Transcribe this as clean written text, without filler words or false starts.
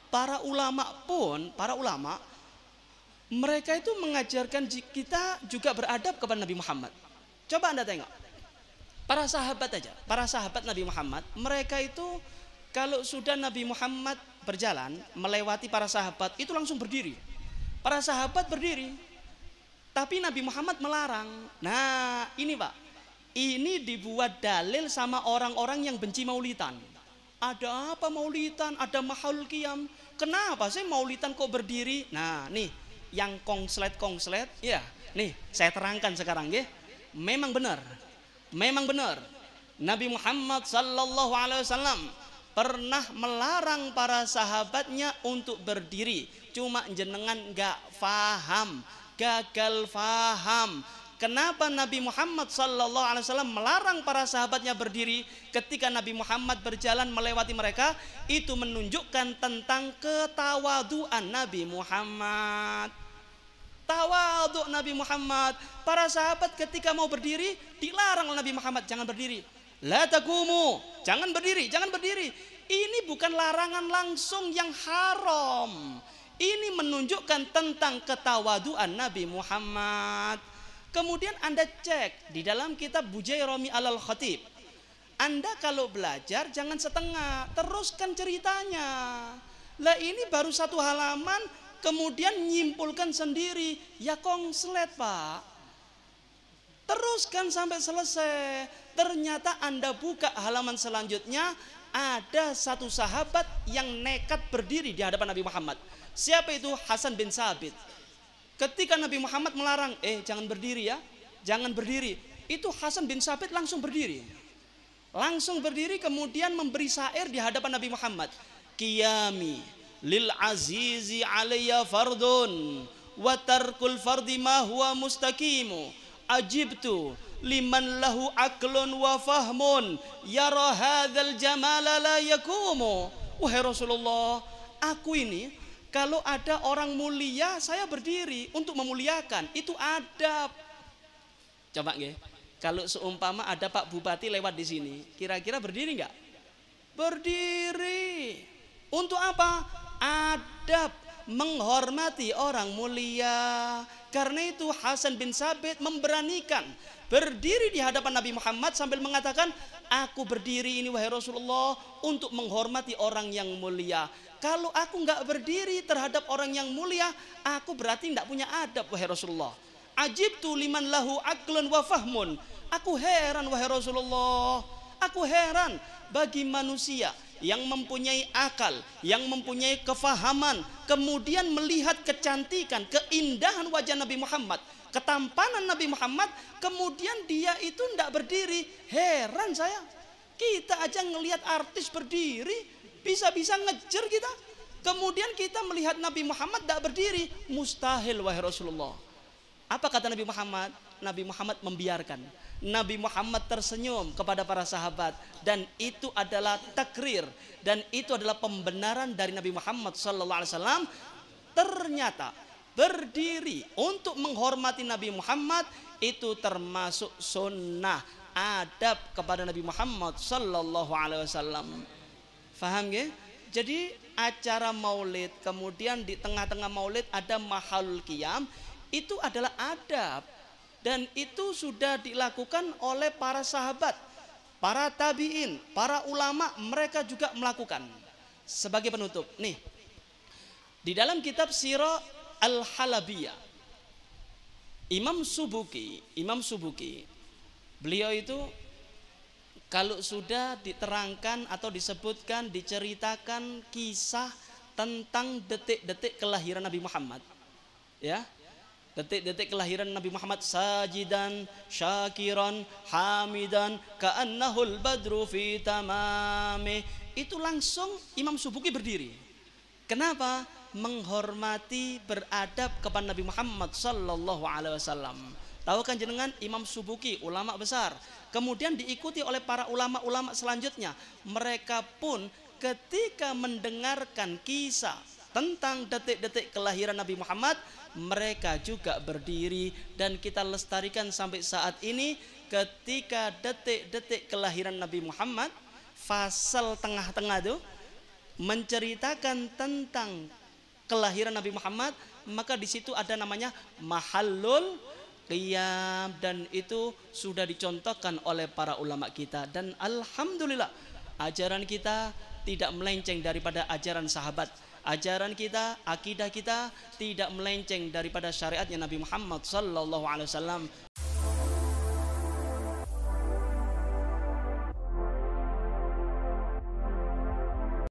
para ulama mereka itu mengajarkan kita juga beradab kepada Nabi Muhammad. Coba Anda tengok. Para sahabat Nabi Muhammad, mereka itu kalau sudah Nabi Muhammad berjalan melewati para sahabat itu langsung berdiri. Para sahabat berdiri. Tapi Nabi Muhammad melarang. Nah, ini Pak. Ini dibuat dalil sama orang-orang yang benci maulidan. Ada apa maulidan? Ada mahal qiyam. Kenapa sih maulidan kok berdiri? Nah, nih yang kongslet ya. Nih, saya terangkan sekarang ya. Memang benar. Nabi Muhammad sallallahu alaihi wasallam pernah melarang para sahabatnya untuk berdiri. Cuma jenengan enggak faham, gagal faham. Kenapa Nabi Muhammad sallallahu alaihi wasallam melarang para sahabatnya berdiri ketika Nabi Muhammad berjalan melewati mereka? Itu menunjukkan tentang ketawaduan Nabi Muhammad. Tawadhu Nabi Muhammad. Para sahabat ketika mau berdiri dilarang oleh Nabi Muhammad, jangan berdiri. La taqumu, jangan berdiri. Ini bukan larangan langsung yang haram. Ini menunjukkan tentang ketawaduan Nabi Muhammad. Kemudian Anda cek di dalam kitab Bujairami Alal Khatib. Anda kalau belajar jangan setengah, teruskan ceritanya. Lah ini baru satu halaman kemudian nyimpulkan sendiri, ya kongslet Pak. Teruskan sampai selesai. Ternyata Anda buka halaman selanjutnya, ada satu sahabat yang nekat berdiri di hadapan Nabi Muhammad. Siapa itu? Hasan bin Sabit. Ketika Nabi Muhammad melarang, jangan berdiri ya, jangan berdiri. Itu Hasan bin Sabit langsung berdiri. Kemudian memberi syair di hadapan Nabi Muhammad. Qiyami lil azizi alayya fardun wa tarkul fardi ma huwa mustaqimu. Ajibtu liman lahu aklun wa fahmun yara hadzal jamala la yakumu. Wahai Rasulullah, aku ini kalau ada orang mulia saya berdiri untuk memuliakan, itu adab. Coba nggih, kalau seumpama ada Pak Bupati lewat di sini, kira-kira berdiri nggak? Berdiri. Untuk apa? Adab, menghormati orang mulia. Karena itu Hasan bin Sabit memberanikan berdiri di hadapan Nabi Muhammad sambil mengatakan, aku berdiri ini wahai Rasulullah untuk menghormati orang yang mulia. Kalau aku nggak berdiri terhadap orang yang mulia, aku berarti nggak punya adab wahai Rasulullah. Ajibtu liman lahu aklun wa fahmun. Aku heran wahai Rasulullah. Aku heran bagi manusia yang mempunyai akal, yang mempunyai kefahaman, kemudian melihat kecantikan, keindahan wajah Nabi Muhammad, ketampanan Nabi Muhammad, kemudian dia itu tidak berdiri. Heran saya. Kita aja ngelihat artis berdiri, bisa-bisa ngejar kita. Kemudian kita melihat Nabi Muhammad tidak berdiri. Mustahil wahai Rasulullah. Apa kata Nabi Muhammad? Nabi Muhammad membiarkan. Nabi Muhammad tersenyum kepada para sahabat. Dan itu adalah takrir. Dan itu adalah pembenaran dari Nabi Muhammad SAW. Ternyata berdiri untuk menghormati Nabi Muhammad itu termasuk sunnah, adab kepada Nabi Muhammad SAW. Faham ya? Jadi acara maulid, kemudian di tengah-tengah maulid ada mahalul qiyam, itu adalah adab. Dan itu sudah dilakukan oleh para sahabat, para tabi'in, para ulama, mereka juga melakukan. Sebagai penutup, nih, di dalam kitab Sirah Al-Halabiyah, Imam Subuki, beliau itu kalau sudah diterangkan atau disebutkan, diceritakan kisah tentang detik-detik kelahiran Nabi Muhammad, ya, detik-detik kelahiran Nabi Muhammad, sajidan, syakiran, hamidan, ka'annahul badru fi tamami, itu langsung Imam Subuki berdiri. Kenapa? Menghormati, beradab kepada Nabi Muhammad sallallahu alaihi wasallam. Tahu kan jenengan Imam Subuki, ulama besar. Kemudian diikuti oleh para ulama-ulama selanjutnya. Mereka pun ketika mendengarkan kisah tentang detik-detik kelahiran Nabi Muhammad, mereka juga berdiri. Dan kita lestarikan sampai saat ini. Ketika detik-detik kelahiran Nabi Muhammad, fasal tengah-tengah itu, menceritakan tentang kelahiran Nabi Muhammad, maka di situ ada namanya mahallul qiyam, dan itu sudah dicontohkan oleh para ulama kita. Dan alhamdulillah ajaran kita tidak melenceng daripada ajaran sahabat. Ajaran kita, akidah kita tidak melenceng daripada syariatnya Nabi Muhammad sallallahu alaihi wasallam.